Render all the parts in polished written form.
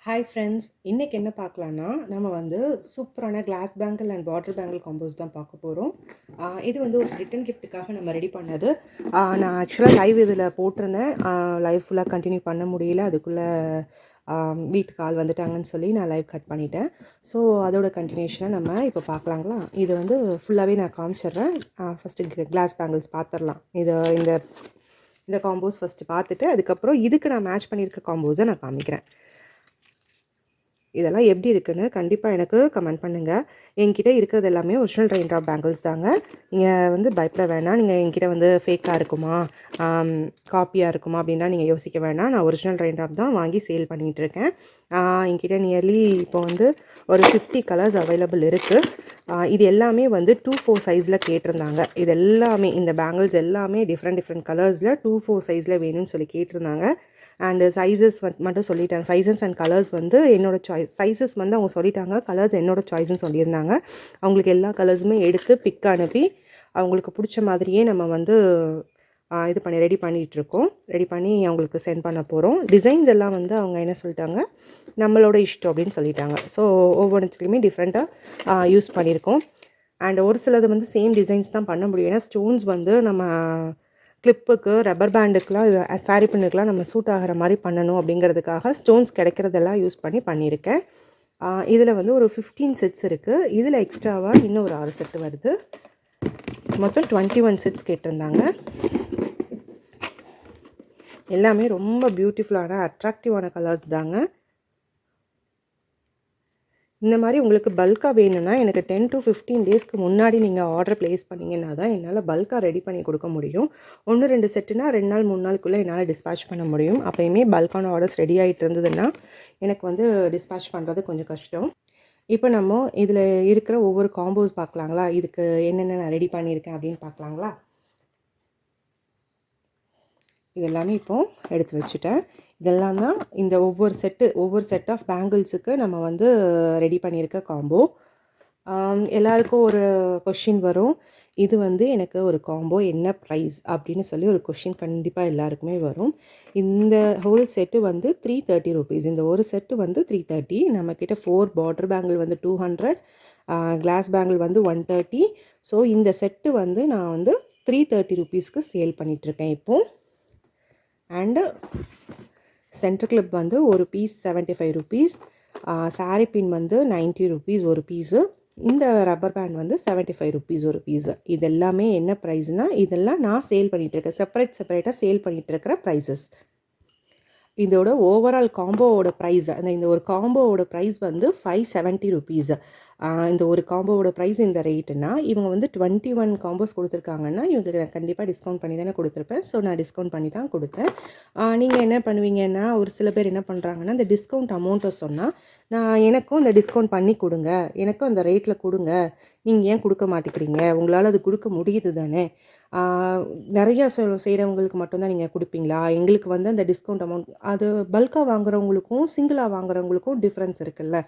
Hi friends, இன்றைக்கி என்ன பார்க்கலான்னா நம்ம வந்து சூப்பரான glass bangle and water bangle combos தான் பார்க்க போகிறோம். இது வந்து ஒரு ரிட்டன் கிஃப்ட்டுக்காக நம்ம ரெடி பண்ணது. நான் ஆக்சுவலாக லைவ் இதில் போட்டிருந்தேன். லைவ் ஃபுல்லாக கண்டினியூ பண்ண முடியல. அதுக்குள்ளே வீட்டுக்கு ஆள் வந்துட்டாங்கன்னு சொல்லி நான் லைவ் கட் பண்ணிட்டேன். ஸோ அதோட கண்டினியூஷனை நம்ம இப்போ பார்க்கலாங்களா. இது வந்து ஃபுல்லாகவே நான் காமிச்சிட்றேன். ஃபஸ்ட்டு கிளாஸ் பேங்கிள்ஸ் பார்த்துடலாம். இந்த இந்த காம்போஸ் ஃபஸ்ட்டு பார்த்துட்டு அதுக்கப்புறம் இதுக்கு நான் மேட்ச் பண்ணியிருக்க காம்போஸை நான் காமிக்கிறேன். இதெல்லாம் எப்படி இருக்குன்னு கண்டிப்பாக எனக்கு கமெண்ட் பண்ணுங்கள். என்கிட்ட இருக்கிறது எல்லாமே ஒரிஜினல் ரெயின் ட்ராப் பேங்கிள்ஸ் தாங்க. நீங்கள் வந்து பயப்பட வேணாம். நீங்கள் என்கிட்ட வந்து ஃபேக்காக இருக்குமா, காப்பியாக இருக்குமா அப்படின்லாம் நீங்கள் யோசிக்க வேணாம். நான் ஒரிஜினல் ரெயின் ட்ராப் தான் வாங்கி சேல் பண்ணிகிட்ருக்கேன். என்கிட்ட நியர்லி இப்போ வந்து ஒரு 50 கலர்ஸ் அவைலபிள் இருக்குது. இது எல்லாமே வந்து 2-4 சைஸில் கேட்டிருந்தாங்க. இது எல்லாமே இந்த பேங்கிள்ஸ் எல்லாமே டிஃப்ரெண்ட் கலர்ஸில் 2-4 சைஸில் வேணும்னு சொல்லி கேட்டிருந்தாங்க. அண்டு சைஸஸ் மட்டும் சொல்லிட்டாங்க. சைஸஸ் அண்ட் கலர்ஸ் வந்து என்னோடய சாய்ஸ். சைஸஸ் வந்து அவங்க சொல்லிட்டாங்க, கலர்ஸ் என்னோடய சாய்ஸ்னு சொல்லியிருந்தாங்க. அவங்களுக்கு எல்லா கலர்ஸுமே எடுத்து பிக் அனுப்பி அவங்களுக்கு பிடிச்ச மாதிரியே நம்ம வந்து இது பண்ணி ரெடி பண்ணிகிட்ருக்கோம். ரெடி பண்ணி அவங்களுக்கு சென்ட் பண்ண போகிறோம். டிசைன்ஸ் எல்லாம் வந்து அவங்க என்ன சொல்லிட்டாங்க, நம்மளோட இஷ்டம் அப்படின்னு சொல்லிட்டாங்க. ஸோ ஒவ்வொன்றுத்துலேயுமே டிஃப்ரெண்ட்டாக யூஸ் பண்ணியிருக்கோம். அண்ட் ஒரு சிலது வந்து சேம் டிசைன்ஸ் தான் பண்ண முடியும். ஏன்னா ஸ்டோன்ஸ் வந்து நம்ம கிளிப்புக்கு, ரப்பர் பேண்டுக்கெலாம், இது சாரீ பின்னுக்கெலாம் நம்ம சூட் ஆகிற மாதிரி பண்ணணும் அப்படிங்கிறதுக்காக ஸ்டோன்ஸ் கிடைக்கிறதெல்லாம் யூஸ் பண்ணியிருக்கேன். இதில் வந்து ஒரு 15 செட்ஸ் இருக்குது. இதில் எக்ஸ்ட்ராவாக இன்னும் ஒரு 6 செட்டு வருது. மொத்தம் 21 செட்ஸ் கேட்டிருந்தாங்க. எல்லாமே ரொம்ப பியூட்டிஃபுல்லான அட்ராக்டிவான கலர்ஸ் தாங்க. இந்த மாதிரி உங்களுக்கு பல்காக வேணும்னா எனக்கு 10 to 15 டேஸ்க்கு முன்னாடி நீங்கள் ஆர்டர் ப்ளேஸ் பண்ணிங்கன்னா தான் என்னால் பல்காக ரெடி பண்ணி கொடுக்க முடியும். 1-2 செட்டுனா 2 நாள் 3 நாளுக்குள்ளே என்னால் டிஸ்பேச் பண்ண முடியும். அப்போயுமே பல்கான ஆர்டர்ஸ் ரெடி ஆகிட்டு இருந்ததுன்னா எனக்கு வந்து டிஸ்பேச் பண்ணுறது கொஞ்சம் கஷ்டம். இப்போ நம்ம இதில் இருக்கிற ஒவ்வொரு காம்போஸ் பார்க்கலாங்களா. இதுக்கு என்னென்ன நான் ரெடி பண்ணியிருக்கேன் அப்படின்னு பார்க்கலாங்களா. இதெல்லாமே இப்போது எடுத்து வச்சுட்டேன். இதெல்லாம் தான் இந்த ஒவ்வொரு செட் ஆஃப் பேங்கிள்ஸுக்கு நம்ம வந்து ரெடி பண்ணியிருக்க காம்போ. எல்லாருக்கும் ஒரு கொஷின் வரும், இது வந்து எனக்கு ஒரு காம்போ என்ன ப்ரைஸ் அப்படின்னு சொல்லி ஒரு கொஷின் கண்டிப்பாக எல்லாருக்குமே வரும். இந்த ஹோல் செட்டு வந்து 330 ருபீஸ். இந்த ஒரு செட்டு வந்து 330. நம்மக்கிட்ட 4 பார்டர் பேங்கிள் வந்து 200, கிளாஸ் பேங்கிள் வந்து 130. ஸோ இந்த செட்டு வந்து நான் வந்து 330 ருபீஸ்க்கு சேல் பண்ணிகிட்ருக்கேன் இப்போது. அண்டு சென்டர் கிளிப் வந்து ஒரு பீஸ் 75 ருபீஸ். சாரீ பின் வந்து 90 ருபீஸ் ஒரு பீஸு. இந்த ரப்பர் பேண்ட் வந்து 75 ருபீஸ் ஒரு பீஸு. இது எல்லாமே என்ன ப்ரைஸ்னால், இதெல்லாம் நான் சேல் பண்ணிகிட்ருக்கேன். செப்பரேட்டாக சேல் பண்ணிகிட்ருக்கிற ப்ரைஸஸ். இதோட ஓவரால் காம்போவோட ப்ரைஸ், இந்த ஒரு காம்போவோட ப்ரைஸ் வந்து 570 ருபீஸு. இந்த ஒரு காம்போவோட ப்ரைஸ் இந்த ரேட்டுனா, இவங்க வந்து 21 காம்போஸ் கொடுத்துருக்காங்கன்னா இவங்களுக்கு நான் கண்டிப்பாக டிஸ்கவுண்ட் பண்ணி தானே கொடுத்துருப்பேன். ஸோ நான் டிஸ்கவுண்ட் பண்ணி தான் கொடுத்தேன். நீங்கள் என்ன பண்ணுவீங்கன்னா, ஒரு சில பேர் என்ன பண்ணுறாங்கன்னா, இந்த டிஸ்கவுண்ட் அமௌண்ட்டை சொன்னால், எனக்கும் இந்த டிஸ்கவுண்ட் பண்ணி கொடுங்க, எனக்கும் அந்த ரேட்டில் கொடுங்க, நீங்கள் ஏன் கொடுக்க மாட்டேங்கிறீங்க, உங்களால் அது கொடுக்க முடியுது தானே, நிறையா செய்கிறவங்களுக்கு மட்டும்தான் நீங்கள் கொடுப்பீங்களா, எங்களுக்கு வந்து அந்த டிஸ்கவுண்ட் அமௌண்ட், அது பல்காக வாங்குறவங்களுக்கும் சிங்கிளாக வாங்குறவங்களுக்கும் டிஃப்ரென்ஸ் இருக்குல்ல.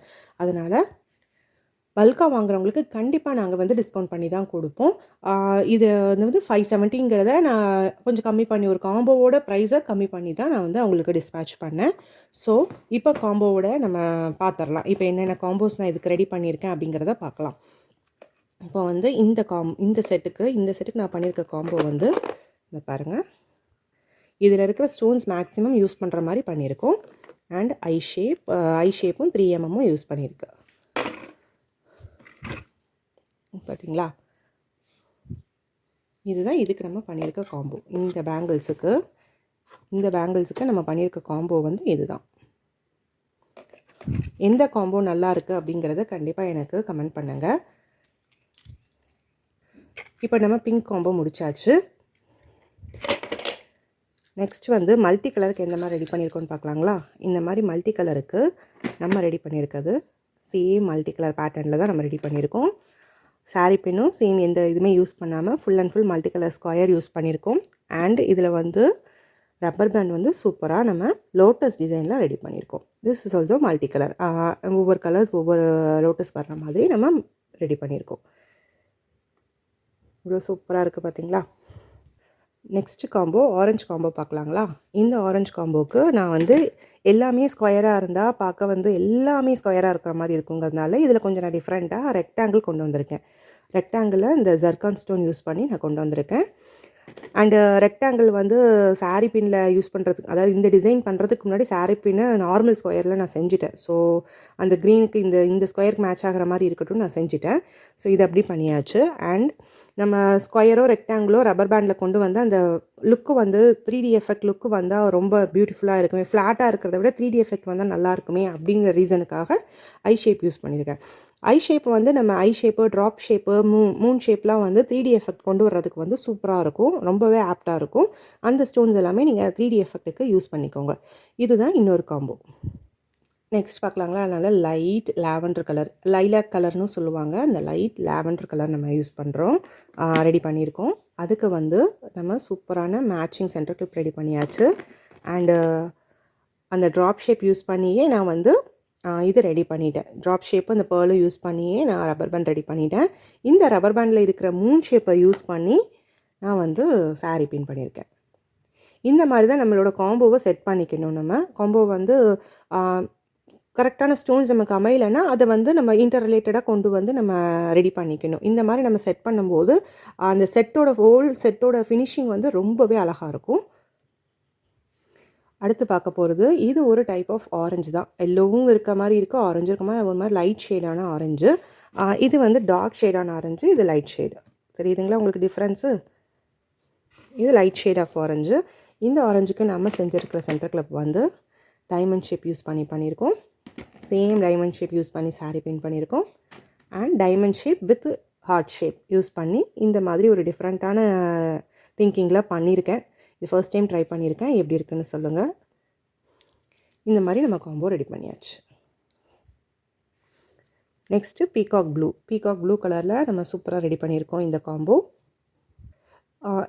அதனால் பல்காக வாங்குறவங்களுக்கு கண்டிப்பாக நாங்கள் வந்து டிஸ்கவுண்ட் பண்ணி தான் கொடுப்போம். இது வந்து 570ங்கிறத நான் கொஞ்சம் கம்மி பண்ணி, ஒரு காம்போவோட ப்ரைஸை கம்மி பண்ணி தான் நான் வந்து அவங்களுக்கு டிஸ்பேச் பண்ணேன். ஸோ இப்போ காம்போவோட நம்ம பார்த்துடலாம். இப்போ என்னென்ன காம்போஸ் நான் இதுக்கு ரெடி பண்ணியிருக்கேன் அப்படிங்கிறத பார்க்கலாம். இப்போ வந்து இந்த செட்டுக்கு நான் பண்ணியிருக்க காம்போ வந்து இந்த பாருங்கள். இதில் இருக்கிற ஸ்டோன்ஸ் மேக்ஸிமம் யூஸ் பண்ணுற மாதிரி பண்ணியிருக்கோம். அண்ட் ஐ ஷேப்பும் 3mm யூஸ் பண்ணியிருக்கேன். பார்த்தீங்களா, இதுதான் இதுக்கு நம்ம பண்ணியிருக்க காம்போ. இந்த பேங்கிள்ஸுக்கு நம்ம பண்ணியிருக்க காம்போ வந்து இதுதான். எந்த காம்போ நல்லா இருக்குது அப்படிங்கிறத கண்டிப்பாக எனக்கு கமெண்ட் பண்ணுங்கள். இப்போ நம்ம பிங்க் காம்போ முடிச்சாச்சு. நெக்ஸ்ட் வந்து மல்டி கலருக்கு எந்த மாதிரி ரெடி பண்ணியிருக்கோன்னு பார்க்கலாங்களா. இந்த மாதிரி மல்டி கலருக்கு நம்ம ரெடி பண்ணியிருக்கிறது சேம் மல்டி கலர் பேட்டர்னில் தான் நம்ம ரெடி பண்ணியிருக்கோம். சாரீ பின்னும் சேம் எந்த இதுவுமே யூஸ் பண்ணாமல் full and full multi colour square use பண்ணியிருக்கோம். அண்ட் இதில் வந்து ரப்பர் பேண்ட் வந்து சூப்பராக நம்ம லோட்டஸ் டிசைனில் ரெடி பண்ணியிருக்கோம். This is also multi colour. ஒவ்வொரு கலர்ஸ் ஒவ்வொரு லோட்டஸ் வர்ற மாதிரி நம்ம ரெடி பண்ணியிருக்கோம். இவ்வளோ சூப்பராக இருக்குது பார்த்தீங்களா. நெக்ஸ்ட்டு காம்போ ஆரஞ்சு காம்போ பார்க்கலாங்களா. இந்த ஆரஞ்சு காம்போவுக்கு நான் வந்து எல்லாமே ஸ்கொயராக இருந்தால் பார்க்க வந்து எல்லாமே ஸ்கொயராக இருக்கிற மாதிரி இருக்குங்கிறதுனால இதில் கொஞ்சம் நான் டிஃப்ரெண்ட்டாக ரெக்டாங்கிள் கொண்டு வந்திருக்கேன். ரெக்டாங்கிளில் இந்த ஜர்கான் ஸ்டோன் யூஸ் பண்ணி நான் கொண்டு வந்திருக்கேன். அண்டு ரெக்டாங்கிள் வந்து சாரீ பின்னில் யூஸ் பண்ணுறதுக்கு, அதாவது இந்த டிசைன் பண்ணுறதுக்கு முன்னாடி சாரீ பின்னை நார்மல் ஸ்கொயரில் நான் செஞ்சுட்டேன். ஸோ அந்த க்ரீனுக்கு இந்த ஸ்கொயருக்கு மேட்ச் ஆகிற மாதிரி இருக்கட்டும் நான் செஞ்சுட்டேன். ஸோ இது அப்படி பண்ணியாச்சு. அண்ட் நம்ம ஸ்கொயரோ ரெக்டாங்கிளோ ரப்பர் பேண்டில் கொண்டு வந்து அந்த லுக்கு வந்து 3D எஃபெக்ட் லுக்கு வந்தால் ரொம்ப பியூட்டிஃபுல்லாக இருக்குமே, ஃப்ளாட்டாக இருக்கிறத விட 3D எஃபெக்ட் வந்தால் நல்லா இருக்குமே அப்படிங்கிற ரீசனுக்காக ஐ ஷேப் யூஸ் பண்ணியிருக்கேன். ஐ ஷேப் வந்து நம்ம ஐ ஷேப்பு, ட்ராப் ஷேப்பு, மூன் ஷேப்லாம் வந்து 3D எஃபெக்ட் கொண்டு வர்றதுக்கு வந்து சூப்பராக இருக்கும், ரொம்பவே ஆப்டாக இருக்கும். அந்த ஸ்டோன்ஸ் எல்லாமே நீங்கள் 3D எஃபெக்ட்டுக்கு யூஸ் பண்ணிக்கோங்க. இதுதான் இன்னொரு காம்போ. நெக்ஸ்ட் பார்க்கலாங்களா? அதனால் லைட் லாவெண்டர் கலர், லைலாக் கலர்னு சொல்லுவாங்க. அந்த லைட் லாவெண்டர் கலர் நம்ம யூஸ் பண்ணுறோம், ரெடி பண்ணியிருக்கோம். அதுக்கு வந்து நம்ம சூப்பரான மேட்சிங் சென்டர் கிளிப் ரெடி பண்ணியாச்சு. அண்டு அந்த ட்ராப் ஷேப் யூஸ் பண்ணியே நான் வந்து இது ரெடி பண்ணிட்டேன். ட்ராப் ஷேப்பு அந்த பேர்லும் யூஸ் பண்ணியே நான் ரப்பர் பேண்ட் ரெடி பண்ணிட்டேன். இந்த ரப்பர் பேண்டில் இருக்கிற மூன் ஷேப்பை யூஸ் பண்ணி நான் வந்து சாரீ பின் பண்ணியிருக்கேன். இந்த மாதிரி தான் நம்மளோட காம்போவை செட் பண்ணிக்கணும். நம்ம காம்போ வந்து கரெக்டான ஸ்டோன்ஸ் நமக்கு அமையலைன்னா அதை வந்து நம்ம இன்டர் ரிலேட்டடாக கொண்டு வந்து நம்ம ரெடி பண்ணிக்கணும். இந்த மாதிரி நம்ம செட் பண்ணும்போது அந்த செட்டோட ஃபினிஷிங் வந்து ரொம்பவே அழகாக இருக்கும். அடுத்து பார்க்க போகிறது இது ஒரு டைப் ஆஃப் ஆரஞ்சு தான். எல்லோவும் இருக்க மாதிரி இருக்குது, ஆரஞ்சு இருக்க மாதிரி, ஒரு மாதிரி லைட் ஷேடான ஆரஞ்சு. இது வந்து டார்க் ஷேடான ஆரஞ்சு, இது லைட் ஷேடு. தெரியுதுங்களா உங்களுக்கு டிஃப்ரென்ஸு? இது லைட் ஷேட் ஆஃப் ஆரஞ்சு. இந்த ஆரஞ்சுக்கு நம்ம செஞ்சுருக்கிற சென்டர் கிளப் வந்து டைமண்ட் ஷேப் யூஸ் பண்ணியிருக்கோம். சேம் டைமண்ட் ஷேப் யூஸ் பண்ணி சாரீ பின் பண்ணியிருக்கோம். And diamond shape with heart shape use பண்ணி இந்த மாதிரி ஒரு டிஃப்ரெண்ட்டான திங்கிங்கில் பண்ணியிருக்கேன். இது ஃபர்ஸ்ட் டைம் ட்ரை பண்ணியிருக்கேன், எப்படி இருக்குன்னு சொல்லுங்கள். இந்த மாதிரி நம்ம காம்போ ரெடி பண்ணியாச்சு. நெக்ஸ்ட்டு பீகாக் ப்ளூ கலரில் நம்ம சூப்பராக ரெடி பண்ணியிருக்கோம் இந்த காம்போ.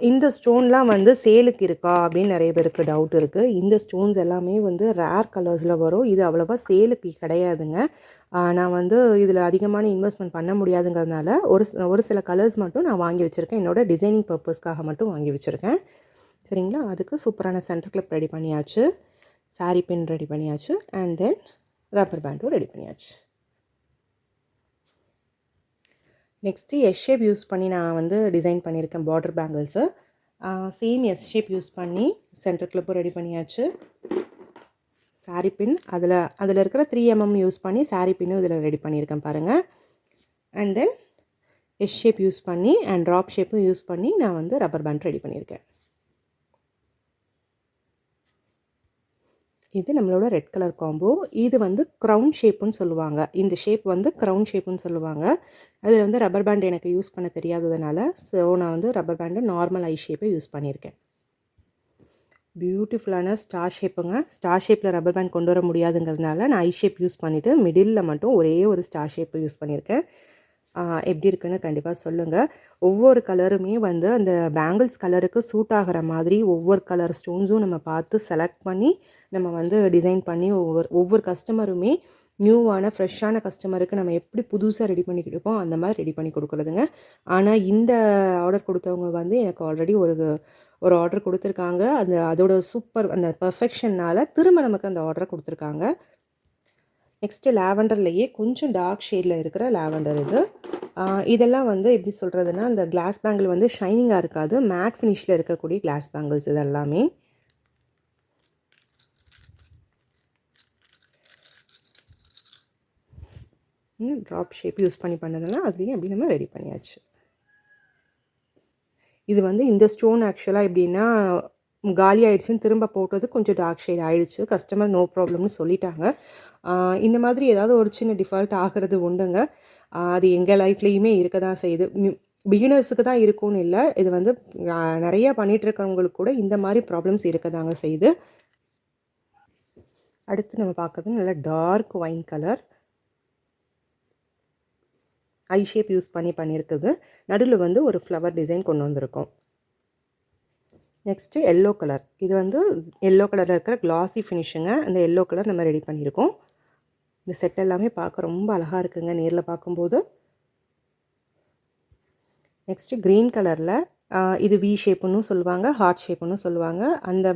இந்த ஸ்டோன்லாம் வந்து சேலுக்கு இருக்கா அப்படின்னு நிறைய பேருக்கு டவுட் இருக்குது. இந்த ஸ்டோன்ஸ் எல்லாமே வந்து ரேர் கலர்ஸில் வரும். இது அவ்வளோவா சேலுக்கு கிடையாதுங்க. நான் வந்து இதில் அதிகமான இன்வெஸ்ட்மெண்ட் பண்ண முடியாதுங்கிறதுனால ஒரு சில கலர்ஸ் மட்டும் நான் வாங்கி வச்சுருக்கேன். என்னோடய டிசைனிங் பர்பஸ்க்காக மட்டும் வாங்கி வச்சுருக்கேன். சரிங்களா? அதுக்கு சூப்பரான சென்டர் கிளிப் ரெடி பண்ணியாச்சு, சாரீ பின் ரெடி பண்ணியாச்சு, அண்ட் தென் ரப்பர் பேண்டும் ரெடி பண்ணியாச்சு. நெக்ஸ்ட்டு எஸ் ஷேப் யூஸ் பண்ணி நான் வந்து டிசைன் பண்ணியிருக்கேன் border bangles. Same S shape use பண்ணி சென்டர் கிளிப்பும் ரெடி பண்ணியாச்சு. சாரீ பின் அதில் இருக்கிற 3mm யூஸ் பண்ணி சாரீ பின்னும் இதில் ரெடி பண்ணியிருக்கேன் பாருங்கள். And then S shape use பண்ணி அண்ட் ட்ராப் ஷேப்பும் யூஸ் பண்ணி நான் வந்து ரப்பர் பேண்ட் ரெடி பண்ணியிருக்கேன். இது நம்மளோட ரெட் கலர் காம்போ. இது வந்து க்ரவுன் ஷேப்புன்னு சொல்லுவாங்க. இந்த ஷேப் வந்து க்ரவுன் ஷேப்புன்னு சொல்லுவாங்க. அதில் வந்து ரப்பர் பேண்ட் எனக்கு யூஸ் பண்ண தெரியாததுனால நான் வந்து ரப்பர் பேண்டு நார்மல் ஐ ஷேப்பை யூஸ் பண்ணியிருக்கேன். பியூட்டிஃபுல்லான ஸ்டார் ஷேப்புங்க. ஸ்டார் ஷேப்பில் ரப்பர் பேண்ட் கொண்டு வர முடியாதுங்கிறதுனால நான் ஐ ஷேப் யூஸ் பண்ணிவிட்டு மிடில் மட்டும் ஒரே ஒரு ஸ்டார் ஷேப்பை யூஸ் பண்ணியிருக்கேன். எப்படி இருக்குன்னு கண்டிப்பாக சொல்லுங்கள். ஒவ்வொரு கலருமே வந்து அந்த பேங்கிள்ஸ் கலருக்கு சூட் ஆகிற மாதிரி ஒவ்வொரு கலர் ஸ்டோன்ஸும் நம்ம பார்த்து செலக்ட் பண்ணி நம்ம வந்து டிசைன் பண்ணி ஒவ்வொரு கஸ்டமருமே நியூவான ஃப்ரெஷ்ஷான கஸ்டமருக்கு நம்ம எப்படி புதுசாக ரெடி பண்ணி கொடுப்போம் அந்த மாதிரி ரெடி பண்ணி கொடுக்குறதுங்க. ஆனால் இந்த ஆர்டர் கொடுத்தவங்க வந்து எனக்கு ஆல்ரெடி ஒரு ஆர்டர் கொடுத்துருக்காங்க. அதோட சூப்பர் அந்த பர்ஃபெக்ஷன்னால் திரும்ப நமக்கு அந்த ஆர்டரை கொடுத்துருக்காங்க. நெக்ஸ்ட்டு லாவெண்டர்லேயே கொஞ்சம் டார்க் ஷேடில் இருக்கிற லாவெண்டர் இது. இதெல்லாம் வந்து எப்படி சொல்கிறதுனா அந்த கிளாஸ் பேங்கிள் வந்து ஷைனிங்காக இருக்காது, மேட் ஃபினிஷில் இருக்கக்கூடிய கிளாஸ் பேங்கிள்ஸ் இது எல்லாமே. ட்ராப் ஷேப் யூஸ் பண்ணி பண்ணதெல்லாம் அதுலேயும் அப்படி நம்ம ரெடி பண்ணியாச்சு. இது வந்து இந்த ஸ்டோன் ஆக்சுவலாக எப்படின்னா காலி ஆகிடுச்சின்னு திரும்ப போட்டது கொஞ்சம் டார்க் ஷேட் ஆகிடுச்சு. கஸ்டமர் நோ ப்ராப்ளம்னு சொல்லிட்டாங்க. இந்த மாதிரி ஏதாவது ஒரு சின்ன டிஃபால்ட் ஆகிறது உண்டுங்க. அது எங்கள் லைஃப்லேயுமே இருக்க தான் செய்யுது. பிகினர்ஸுக்கு தான் இருக்கும்னு இல்லை, இது வந்து நிறையா பண்ணிகிட்ருக்கவங்களுக்கு கூட இந்த மாதிரி ப்ராப்ளம்ஸ் இருக்க தாங்க செய்யுது. அடுத்து நம்ம பார்க்குறது நல்லா டார்க் ஒயின் கலர் ஐ ஷேப் யூஸ் பண்ணியிருக்குது. நடுவில் வந்து ஒரு ஃப்ளவர் டிசைன் கொண்டு வந்திருக்கோம். Next yellow colour. இது வந்து எல்லோ கலரில் இருக்கிற கிளாஸி ஃபினிஷுங்க. அந்த எல்லோ கலர் நம்ம ரெடி பண்ணியிருக்கோம். இந்த செட் எல்லாமே பார்க்க ரொம்ப அழகாக இருக்குங்க நேரில் பார்க்கும்போது. நெக்ஸ்ட்டு க்ரீன் கலரில் இது வி ஷேப்புன்னு சொல்லுவாங்க, ஹார்ட் ஷேப்புன்னு சொல்லுவாங்க. அந்த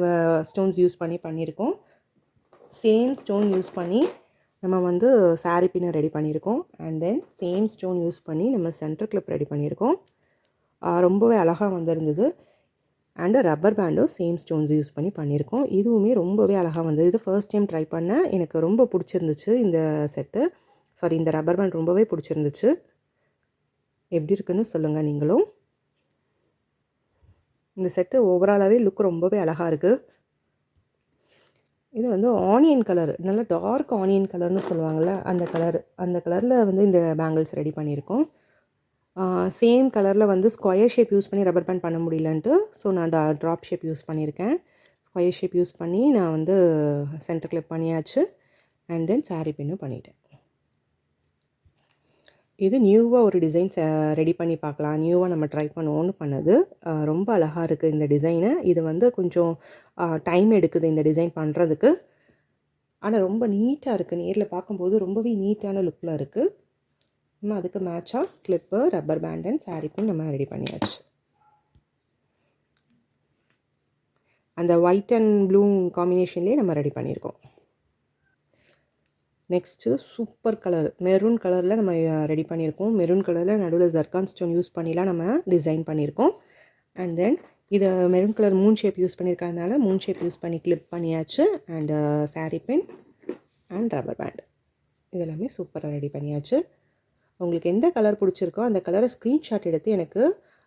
ஸ்டோன்ஸ் யூஸ் பண்ணியிருக்கோம். சேம் ஸ்டோன் யூஸ் பண்ணி நம்ம வந்து சாரீ பின்னை ரெடி பண்ணியிருக்கோம். And then same stone use பண்ணி நம்ம சென்டர் கிளிப் ரெடி பண்ணியிருக்கோம். ரொம்பவே அழகாக வந்திருந்தது. அண்டு ரப்பர் பேண்டும் சேம் ஸ்டோன்ஸ் யூஸ் பண்ணி பண்ணியிருக்கோம். இதுவுமே ரொம்பவே அழகாக வந்தது. இது ஃபர்ஸ்ட் டைம் ட்ரை பண்ணேன். எனக்கு ரொம்ப பிடிச்சிருந்துச்சு இந்த செட்டு. சாரி, இந்த ரப்பர் பேண்ட் ரொம்பவே பிடிச்சிருந்துச்சு. எப்படி இருக்குன்னு சொல்லுங்கள் நீங்களும். இந்த செட்டு ஓவராலாகவே லுக் ரொம்பவே அழகாக இருக்குது. இது வந்து ஆனியன் கலர், நல்ல டார்க் ஆனியன் கலர்னு சொல்லுவாங்கள்ல, அந்த கலரில் வந்து இந்த பேங்கிள்ஸ் ரெடி பண்ணியிருக்கோம். சேம் கலரில் வந்து ஸ்கொயர் ஷேப் யூஸ் பண்ணி ரப்பர் பேண்ட் பண்ண முடியலன்ட்டு ஸோ நான் ட்ராப் ஷேப் யூஸ் பண்ணியிருக்கேன். ஸ்கொயர் ஷேப் யூஸ் பண்ணி நான் வந்து சென்டர் கிளிப் பண்ணியாச்சு. அண்ட் தென் சாரீ பின்னும் பண்ணிட்டேன். இது நியூவாக ஒரு டிசைன்ஸ் ரெடி பண்ணி பார்க்கலாம், நியூவாக நம்ம ட்ரை பண்ணுவோன்னு பண்ணது. ரொம்ப அழகாக இருக்குது இந்த டிசைனு. இது வந்து கொஞ்சம் டைம் எடுக்குது இந்த டிசைன் பண்ணுறதுக்கு. ஆனால் ரொம்ப நீட்டாக இருக்குது. நேரில் பார்க்கும்போது ரொம்பவே நீட்டான லுக்கில் இருக்குது. நம்ம அதுக்கு மேட்சாக clip, rubber band and sari pin நம்ம ரெடி பண்ணியாச்சு. அந்த ஒயிட் அண்ட் ப்ளூ காம்பினேஷன்லேயே நம்ம ரெடி பண்ணியிருக்கோம். நெக்ஸ்ட்டு சூப்பர் கலர் மெரூன் கலரில் நம்ம ரெடி பண்ணியிருக்கோம். மெரூன் கலரில் நடுவில் ஜர்கான் ஸ்டோன் யூஸ் பண்ணிலாம் நம்ம டிசைன் பண்ணியிருக்கோம். அண்ட் தென் இதை maroon colour moon shape use பண்ணியிருக்கறதுனால மூன் ஷேப் யூஸ் பண்ணி கிளிப் பண்ணியாச்சு. And sari pin and rubber band இதெல்லாமே சூப்பராக ரெடி பண்ணியாச்சு. உங்களுக்கு எந்த கலர் பிடிச்சிருக்கோ அந்த கலரை ஸ்க்ரீன்ஷாட் எடுத்து எனக்கு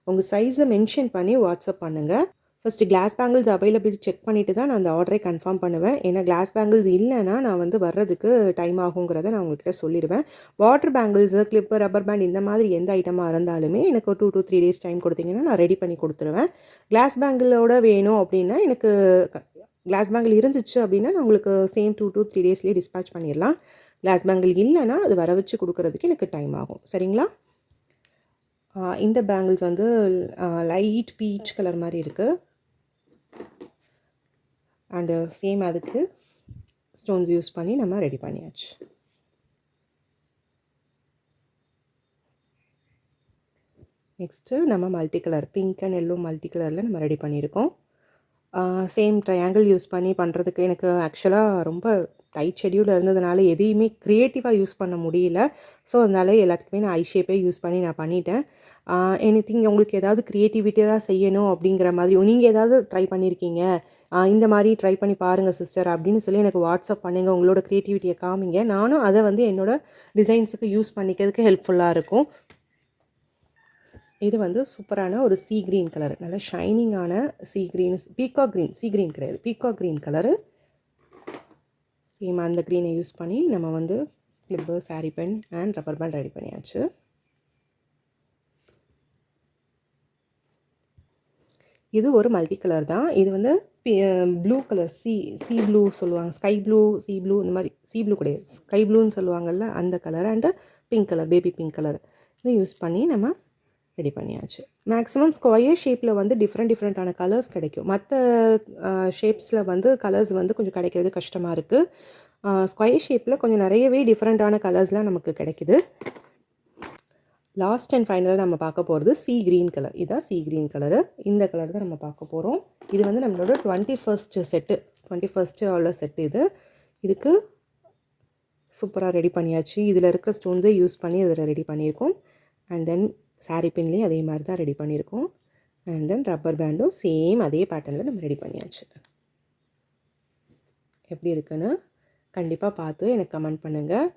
உங்கள் சைஸை மென்ஷன் பண்ணி வாட்ஸ்அப் பண்ணுங்கள். First glass bangles availability check பண்ணிவிட்டு தான் நான் அந்த ஆர்டரை கன்ஃபார்ம் பண்ணுவேன். ஏன்னா கிளாஸ் பேங்கிள்ஸ் இல்லைன்னா நான் வந்து வர்றதுக்கு டைம் ஆகுங்கிறத நான் உங்கள்கிட்ட சொல்லிடுவேன். Water bangles, clip, rubber pant இந்த மாதிரி எந்த ஐட்டமாக இருந்தாலுமே எனக்கு ஒரு 2 to 3 days டைம் கொடுத்தீங்கன்னா நான் ரெடி பண்ணி கொடுத்துருவேன். கிளாஸ் பேங்கிளோட வேணும் அப்படின்னா எனக்கு கிளாஸ் பேங்கிள் இருந்துச்சு அப்படின்னா நான் உங்களுக்கு சேம் 2 to 3 daysலேயே டிஸ்பேச் பண்ணிடலாம். கிளாஸ் பேங்கிள் இல்லைன்னா அது வர வச்சு கொடுக்குறதுக்கு எனக்கு டைம் ஆகும். சரிங்களா? இந்த பேங்கிள்ஸ் வந்து லைட் பீச் கலர் மாதிரி இருக்குது. அண்டு சேம் அதுக்கு ஸ்டோன்ஸ் யூஸ் பண்ணி நம்ம ரெடி பண்ணியாச்சு. நெக்ஸ்ட்டு நம்ம multi colour pink and yellow multi கலரில் நம்ம ரெடி பண்ணியிருக்கோம். சேம் ட்ரையாங்கிள் யூஸ் பண்ணி பண்ணுறதுக்கு எனக்கு ஆக்சுவலாக ரொம்ப டைட் ஷெட்யூல் இருந்ததுனால எதையுமே க்ரியேட்டிவாக யூஸ் பண்ண முடியல. ஸோ அதனால எல்லாத்துக்குமே நான் ஐ ஷேப்பே யூஸ் பண்ணி நான் பண்ணிட்டேன். எனிதிங் உங்களுக்கு ஏதாவது க்ரியேட்டிவிட்டியாக செய்யணும் அப்படிங்கிற மாதிரி நீங்கள் ஏதாவது ட்ரை பண்ணியிருக்கீங்க, இந்த மாதிரி ட்ரை பண்ணி பாருங்கள் சிஸ்டர் அப்படின்னு சொல்லி எனக்கு வாட்ஸ்அப் பண்ணுங்கள். உங்களோட க்ரியேட்டிவிட்டியை காமிங்க. நானும் அதை வந்து என்னோடய டிசைன்ஸுக்கு யூஸ் பண்ணிக்கிறதுக்கு ஹெல்ப்ஃபுல்லாக இருக்கும். இது வந்து சூப்பரான ஒரு சீ க்ரீன் கலர், நல்ல ஷைனிங்கான sea green, peacock green, sea green கிடையாது, பீகாக் க்ரீன் கலரு. சேம் அந்த க்ரீனை யூஸ் பண்ணி நம்ம வந்து clip, sari pin and rubber band ready பண்ணியாச்சு. இது ஒரு மல்டி கலர் தான். இது வந்து ப்ளூ கலர், சி ப்ளூ சொல்லுவாங்க, ஸ்கை ப்ளூ, சி ப்ளூ, இந்த மாதிரி சி ப்ளூ கிடையாது, ஸ்கை ப்ளூன்னு சொல்லுவாங்கள்ல அந்த colour. And pink colour, baby pink colour, இதை யூஸ் பண்ணி நம்ம ரெடி பண்ணியாச்சு. மேக்ஸிமம் ஸ்கொயர் ஷேப்பில் வந்து டிஃப்ரெண்ட்டான கலர்ஸ் கிடைக்கும். மற்ற ஷேப்ஸில் வந்து கலர்ஸ் வந்து கொஞ்சம் கிடைக்கிறது கஷ்டமாக இருக்குது. ஸ்கொயர் ஷேப்பில் கொஞ்சம் நிறையவே டிஃப்ரெண்ட்டான கலர்ஸ்லாம் நமக்கு கிடைக்குது. லாஸ்ட் அண்ட் ஃபைனலாக நம்ம பார்க்க போகிறது சீ க்ரீன் கலர். இதுதான் சீ க்ரீன் கலரு. இந்த கலர் தான் நம்ம பார்க்க போகிறோம். இது வந்து நம்மளோட 21st செட்டு, 21st உள்ள செட்டு இது. இதுக்கு சூப்பராக ரெடி பண்ணியாச்சு. இதில் இருக்கிற ஸ்டோன்ஸை யூஸ் பண்ணி இதில் ரெடி பண்ணியிருக்கோம். அண்ட் தென் சாரீ பின்லேயும் அதே மாதிரி தான் ரெடி பண்ணியிருக்கோம். அண்ட் தென் ரப்பர் பேண்டும் சேம் அதே பேட்டர்னில் நம்ம ரெடி பண்ணியாச்சு. எப்படி இருக்குன்னு கண்டிப்பாக பார்த்து எனக்கு கமெண்ட் பண்ணுங்கள்.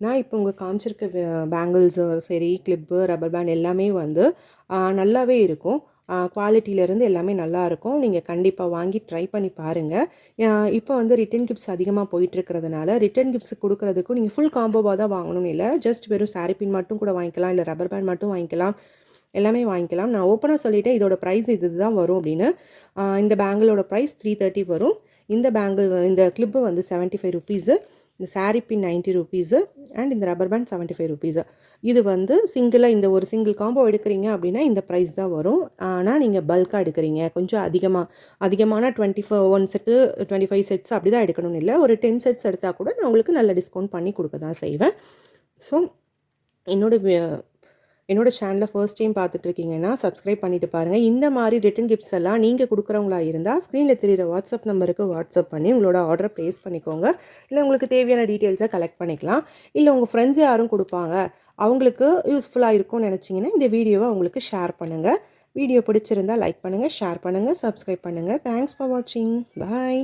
நான் இப்போ உங்கள் காமிச்சிருக்க பேங்கிள்ஸு சரி, கிளிப்பு, ரப்பர் பேண்ட் எல்லாமே வந்து நல்லாவே இருக்கும். குவாலிட்டியிலேருந்து எல்லாமே நல்லாயிருக்கும். நீங்கள் கண்டிப்பாக வாங்கி ட்ரை பண்ணி பாருங்கள். இப்போ வந்து ரிட்டன் கிஃப்ட்ஸ் அதிகமாக போயிட்டுருக்கிறதுனால ரிட்டன் கிஃப்ட்ஸ் கொடுக்குறதுக்கும் நீங்கள் ஃபுல் காம்போவாக தான் வாங்கணும்னு இல்லை. ஜஸ்ட் வெறும் சாரீ பின் மட்டும் கூட வாங்கிக்கலாம், இல்லை ரப்பர் பேண்ட் மட்டும் வாங்கிக்கலாம், எல்லாமே வாங்கிக்கலாம். நான் ஓப்பனாக சொல்லிவிட்டேன் இதோட ப்ரைஸ் இது தான் வரும் அப்படின்னு. இந்த பேங்கிளோட ப்ரைஸ் 330 வரும். இந்த பேங்கிள் இந்த கிளிப்பு வந்து 75 ருபீஸு, இந்த சாரீ பின் 90 ருபீஸு அண்ட் இந்த ரப்பர் பேண்ட் 75 ருபீஸு. இது வந்து சிங்கிளாக இந்த ஒரு சிங்கிள் காம்போ எடுக்கிறீங்க அப்படின்னா இந்த ப்ரைஸ் தான் வரும். ஆனால் நீங்கள் பல்காக எடுக்கிறீங்க, கொஞ்சம் அதிகமான 21 செட்டு 25 செட்ஸ் அப்படி தான் எடுக்கணும்னு இல்லை. ஒரு 10 செட்ஸ் எடுத்தால் கூட நான் உங்களுக்கு நல்ல டிஸ்கவுண்ட் பண்ணி கொடுக்க தான் செய்வேன். ஸோ என்னோட சேனலை ஃபர்ஸ்ட் டைம் பார்த்துட்ருக்கீங்கன்னா சப்ஸ்கிரைப் பண்ணிட்டு பாருங்கள். இந்த மாதிரி ரிட்டன் கிஃப்ட்ஸ் எல்லாம் நீங்கள் கொடுக்குறவங்களா இருந்தால் ஸ்க்ரீனில் தெரியிற வாட்ஸ்அப் நம்பருக்கு வாட்ஸ்அப் பண்ணி உங்களோட ஆர்டரை ப்ளேஸ் பண்ணிக்கோங்க. இல்லை உங்களுக்கு தேவையான டீட்டெயில்ஸை கலெக்ட் பண்ணிக்கலாம். இல்லை உங்கள் ஃப்ரெண்ட்ஸ் யாரும் கொடுப்பாங்க, அவங்களுக்கு யூஸ்ஃபுல்லாக இருக்கும்னு நினச்சிங்கன்னா இந்த வீடியோவை அவங்களுக்கு ஷேர் பண்ணுங்கள். வீடியோ பிடிச்சிருந்தால் லைக் பண்ணுங்கள், ஷேர் பண்ணுங்கள், சப்ஸ்கிரைப் பண்ணுங்கள். தேங்க்ஸ் ஃபார் வாட்சிங். பாய்.